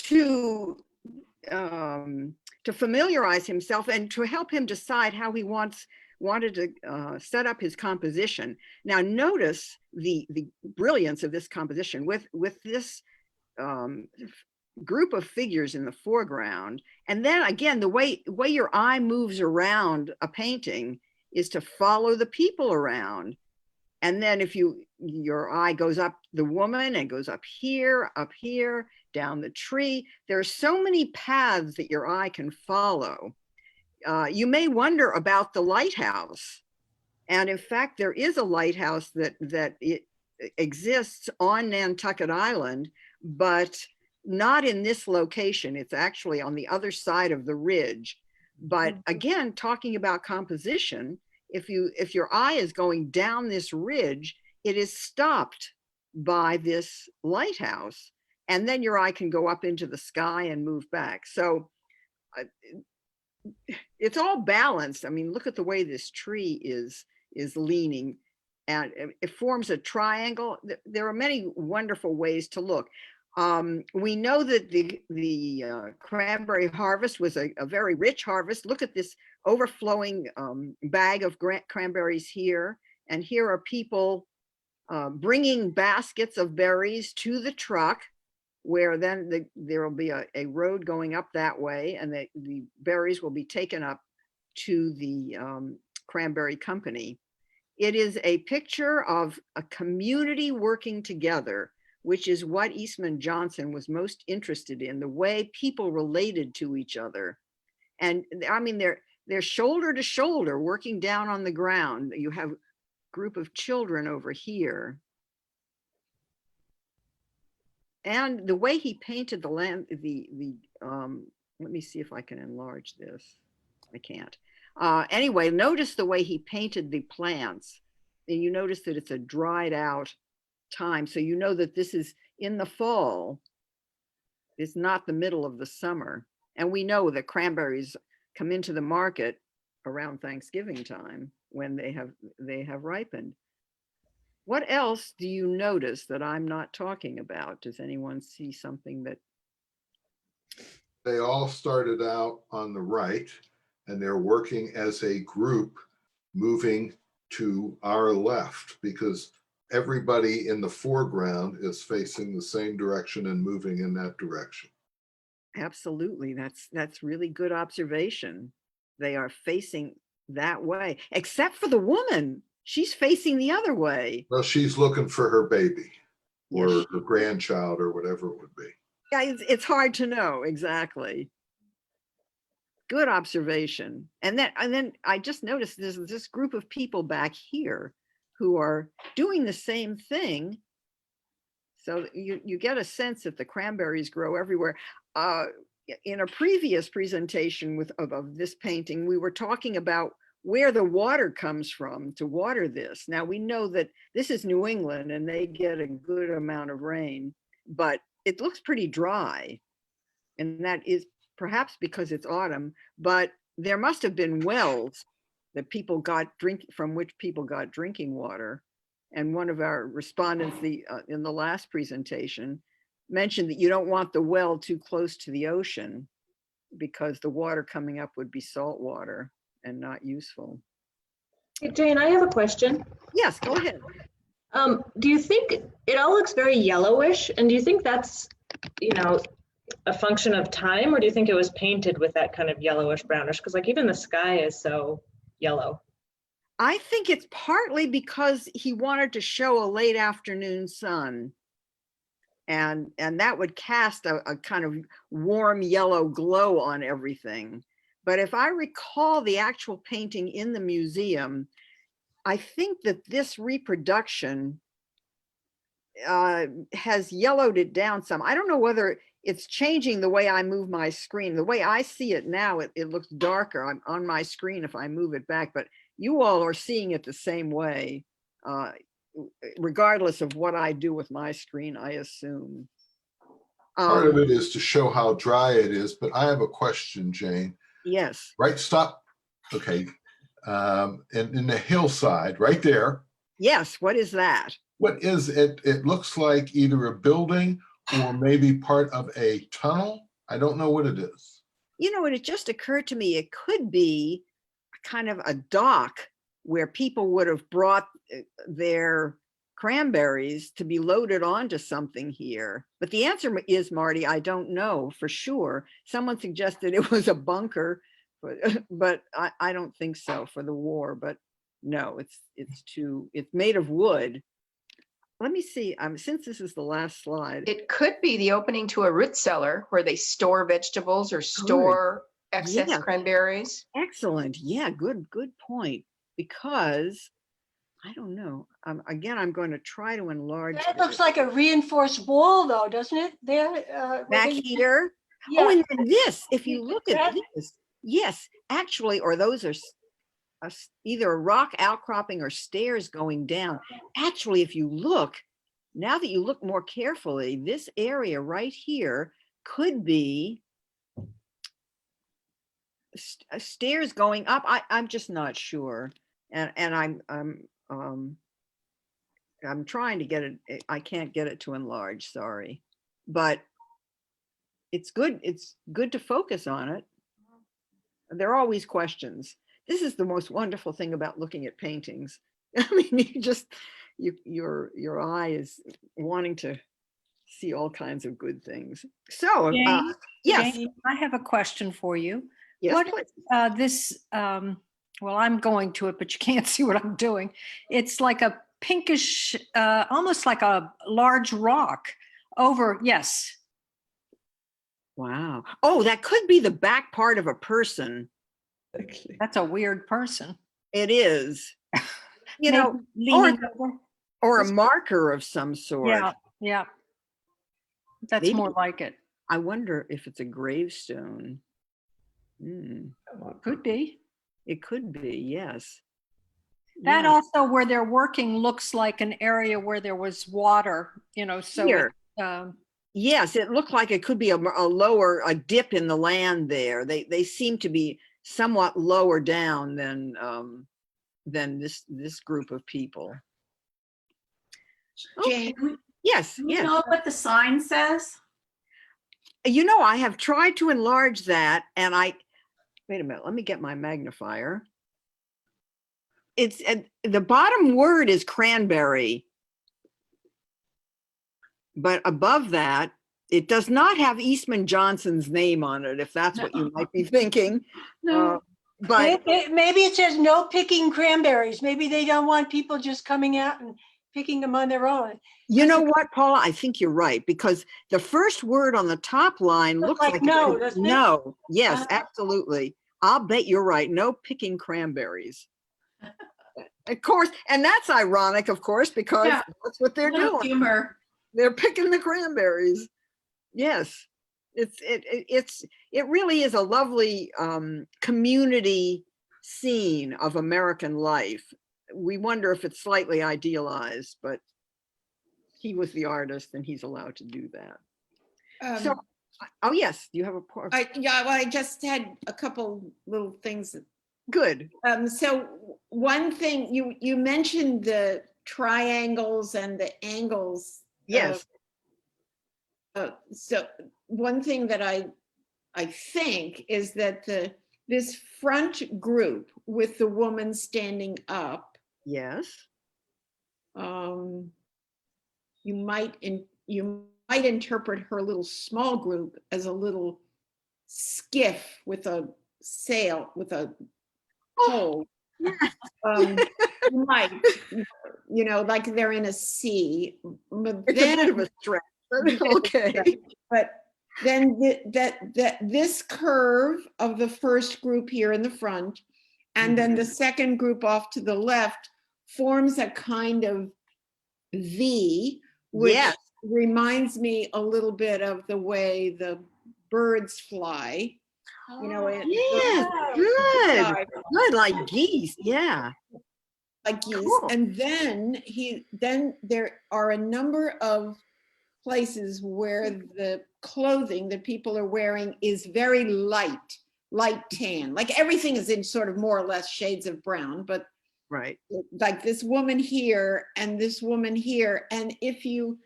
To familiarize himself and to help him decide how he wanted to set up his composition. Now, notice the brilliance of this composition with this group of figures in the foreground. And then again, the way your eye moves around a painting is to follow the people around. And then if your eye goes up the woman and goes up here, down the tree, there are so many paths that your eye can follow. You may wonder about the lighthouse. And in fact, there is a lighthouse that exists on Nantucket Island, but not in this location. It's actually on the other side of the ridge. But again, talking about composition, if your eye is going down this ridge, it is stopped by this lighthouse. And then your eye can go up into the sky and move back. So it's all balanced. I mean, look at the way this tree is leaning, and it forms a triangle. There are many wonderful ways to look. We know that the cranberry harvest was a very rich harvest. Look at this overflowing bag of cranberries here. And here are people bringing baskets of berries to the truck, where then there will be a road going up that way, and the berries will be taken up to the cranberry company. It is a picture of a community working together, which is what Eastman Johnson was most interested in, the way people related to each other. And I mean, they're shoulder to shoulder working down on the ground. You have a group of children over here. And the way he painted the land, let me see if I can enlarge this. I can't. Anyway, notice the way he painted the plants. And you notice that it's a dried out time. So you know that this is in the fall. It's not the middle of the summer. And we know that cranberries come into the market around Thanksgiving time when they have ripened. What else do you notice that I'm not talking about? Does anyone see something that? They all started out on the right, and they're working as a group moving to our left because everybody in the foreground is facing the same direction and moving in that direction. Absolutely. That's really good observation. They are facing that way, except for the woman. She's facing the other way. Well, she's looking for her baby or Yes. her grandchild or whatever it would be. Yeah, it's hard to know exactly. Good observation. And then I just noticed there's this group of people back here who are doing the same thing. So you get a sense that the cranberries grow everywhere. In a previous presentation of this painting, we were talking about where the water comes from to water this. Now we know that this is New England and they get a good amount of rain, but it looks pretty dry. And that is perhaps because it's autumn, but there must have been wells that people got from which people got drinking water. And one of our respondents in the last presentation mentioned that you don't want the well too close to the ocean because the water coming up would be salt water and not useful. Hey, Jane, I have a question. Yes, go ahead. Do you think it all looks very yellowish? And do you think that's, a function of time, or do you think it was painted with that kind of yellowish brownish? Because like even the sky is so yellow. I think it's partly because he wanted to show a late afternoon sun. And that would cast a kind of warm yellow glow on everything. But if I recall the actual painting in the museum, I think that this reproduction has yellowed it down some. I don't know whether it's changing the way I move my screen. The way I see it now, it looks darker on my screen if I move it back, but you all are seeing it the same way, regardless of what I do with my screen, I assume. Part of it is to show how dry it is, but I have a question, Jane. Yes. Right, stop. Okay. In the hillside, right there. Yes, what is that? What is it? It looks like either a building or maybe part of a tunnel. I don't know what it is. And it just occurred to me, it could be kind of a dock where people would have brought their cranberries to be loaded onto something here. But the answer is, Marty, I don't know for sure. Someone suggested it was a bunker, but I don't think so for the war. But no, it's made of wood. Let me see, since this is the last slide. It could be the opening to a root cellar where they store vegetables or store excess cranberries. Excellent. Yeah, good point. Because I don't know. Again, I'm going to try to enlarge. That looks like a reinforced wall though, doesn't it? There. Back here. Yeah. Oh, and then this, if you look at this, yes, actually, or those are either a rock outcropping or stairs going down. Actually, if you look, now that you look more carefully, this area right here could be stairs going up. I'm just not sure. And I'm trying to get it. I can't get it to enlarge, sorry. But it's good to focus on it. There are always questions. This is the most wonderful thing about looking at paintings. I mean, your eye is wanting to see all kinds of good things. So, Jane, yes. Jane, I have a question for you. Yes, what this, well, I'm going to it, but you can't see what I'm doing. It's like a pinkish, almost like a large rock over, yes. Wow. Oh, that could be the back part of a person. That's a weird person. It is. Or a marker of some sort. Yeah. That's maybe more like it. I wonder if it's a gravestone. Could be. It could be, yes. That also where they're working looks like an area where there was water, so here. Yes, it looked like it could be a dip in the land there. They seem to be somewhat lower down than this group of people. Jane, yes, do you know what the sign says? I have tried to enlarge that, and wait a minute, let me get my magnifier. It's the bottom word is cranberry. But above that, it does not have Eastman Johnson's name on it, if that's what you might be thinking. No. But Maybe it says no picking cranberries. Maybe they don't want people just coming out and picking them on their own. you know what, Paula? I think you're right, because the first word on the top line looks like no, it could- doesn't it? no. Yes, absolutely. I'll bet you're right. No picking cranberries. Of course, and that's ironic, of course, because Yeah. that's what they're Little doing. humor. They're picking the cranberries. Yes, it really is a lovely community scene of American life. We wonder if it's slightly idealized, but he was the artist and he's allowed to do that. So, oh yes, you have a part. Yeah, well, I just had a couple little things. Good. So one thing, you mentioned the triangles and the angles. Yes. So one thing that I think is that this front group with the woman standing up. Yes. You might interpret her little small group as a little skiff with a sail, with a pole. You might, like they're in a sea. But it's a bit of a stretch. Okay. But then this curve of the first group here in the front, and then the second group off to the left forms a kind of V, which reminds me a little bit of the way the birds fly. Yes, good, like geese. Yeah, like geese. Cool. And then there are a number of places where the clothing that people are wearing is very light tan. Like everything is in sort of more or less shades of brown, but right. Like this woman here and this woman here. And if you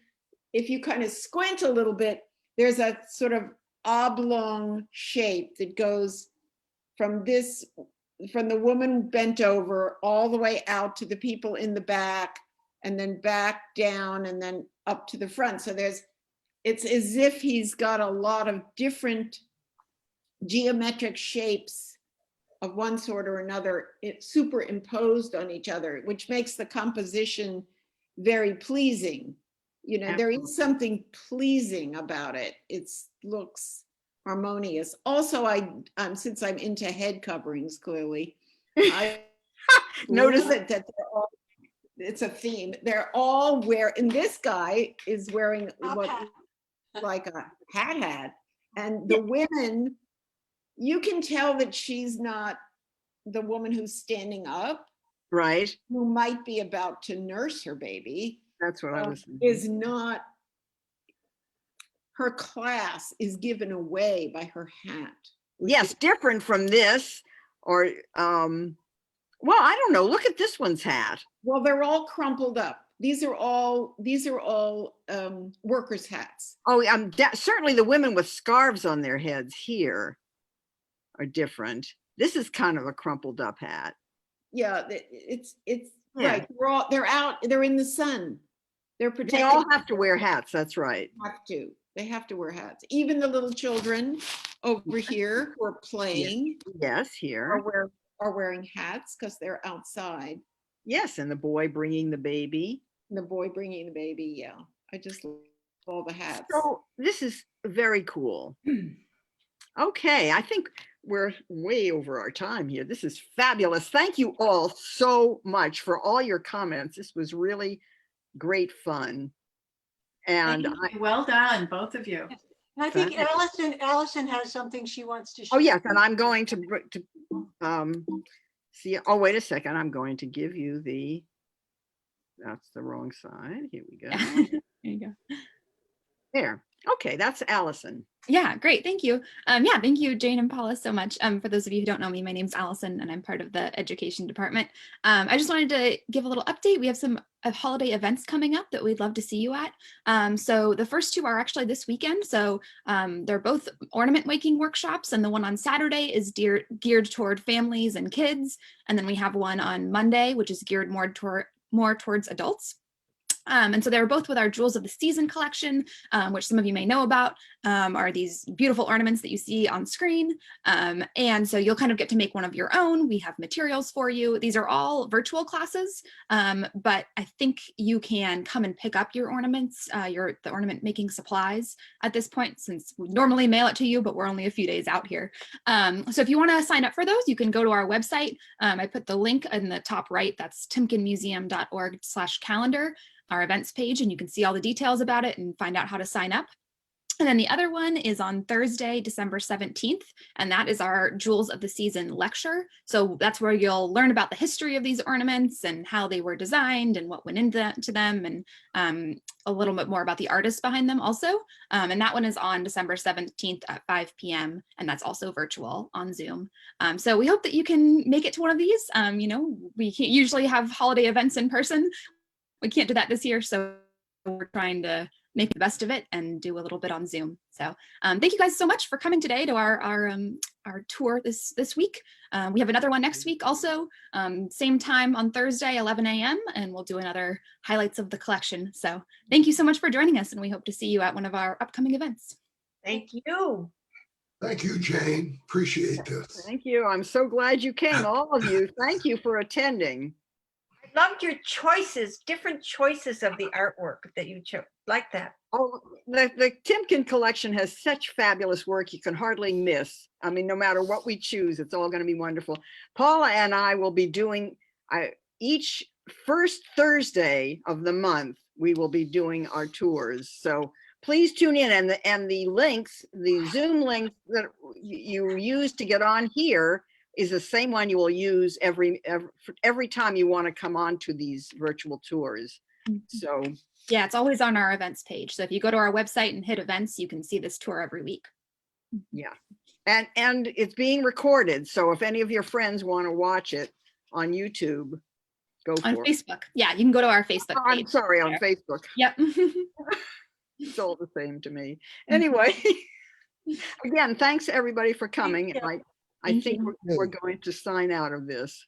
kind of squint a little bit, there's a sort of oblong shape that goes from the woman bent over all the way out to the people in the back, and then back down and then up to the front. So it's as if he's got a lot of different geometric shapes of one sort or another, it's superimposed on each other, which makes the composition very pleasing. There is something pleasing about it. It looks harmonious. Also, since I'm into head coverings, clearly, I notice that they're all, it's a theme. They're all and this guy is wearing what like a hat, and the women, you can tell that she's not the woman who's standing up, right? Who might be about to nurse her baby. That's what I was thinking. Is not, her class is given away by her hat. Yes, different from this, or well, I don't know. Look at this one's hat. Well, they're all crumpled up. These are all workers' hats. Oh, certainly the women with scarves on their heads here are different. This is kind of a crumpled up hat. Yeah, it's right. They're in the sun. They're protected. They all have to wear hats. That's right. They have to wear hats. Even the little children over here who are playing. Yes, here are wearing hats because they're outside. Yes, and the boy bringing the baby. Yeah. I just love all the hats. So this is very cool. Okay, I think we're way over our time here. This is fabulous. Thank you all so much for all your comments. This was really great fun. And well done, both of you. And I think Allison has something she wants to share. Oh yes, and I'm going to see. Oh, wait a second. I'm going to give you that's the wrong side. Here we go. There you go. There. Okay, that's Allison. Yeah, great. Thank you. Yeah, thank you, Jane and Paula, so much. For those of you who don't know me, my name's Allison and I'm part of the education department. I just wanted to give a little update. We have some holiday events coming up that we'd love to see you at. So the first two are actually this weekend. So they're both ornament making workshops, and the one on Saturday is geared toward families and kids. And then we have one on Monday, which is geared more towards adults. And so they're both with our Jewels of the Season collection, which some of you may know about, are these beautiful ornaments that you see on screen. And so you'll kind of get to make one of your own. We have materials for you. These are all virtual classes, but I think you can come and pick up your ornaments, the ornament making supplies at this point, since we normally mail it to you, but we're only a few days out here. So if you want to sign up for those, you can go to our website. I put the link in the top right. That's timkenmuseum.org/calendar. Our events page, and you can see all the details about it and find out how to sign up. And then the other one is on Thursday, December 17th, and that is our Jewels of the Season lecture. So that's where you'll learn about the history of these ornaments and how they were designed and what went into them, and a little bit more about the artists behind them also. And that one is on December 17th at 5 p.m. and that's also virtual on Zoom. So we hope that you can make it to one of these. You know, we can't usually have holiday events in person. We can't do that this year, so we're trying to make the best of it and do a little bit on Zoom. So thank you guys so much for coming today to our tour this week. We have another one next week also, same time on Thursday, 11 a.m. and we'll do another highlights of the collection. So thank you so much for joining us, and we hope to see you at one of our upcoming events. Thank you. Thank you, Jane. Appreciate this. Thank you. I'm so glad you came, all of you. Thank you for attending. Loved your choices, different choices of the artwork that you chose. Like that. Oh, the Timken collection has such fabulous work you can hardly miss. I mean, no matter what we choose, it's all going to be wonderful. Paula and I will be doing each first Thursday of the month, we will be doing our tours. So please tune in, and the links, the Zoom links that you use to get on here is the same one you will use every time you want to come on to these virtual tours. So yeah, it's always on our events page. So if you go to our website and hit events, you can see this tour every week. Yeah, and it's being recorded. So if any of your friends want to watch it on YouTube, go for it. On Facebook. Yeah, you can go to our Facebook page. I'm sorry, on Facebook. Yep. It's all the same to me. Anyway, again, thanks everybody for coming. I think we're going to sign out of this.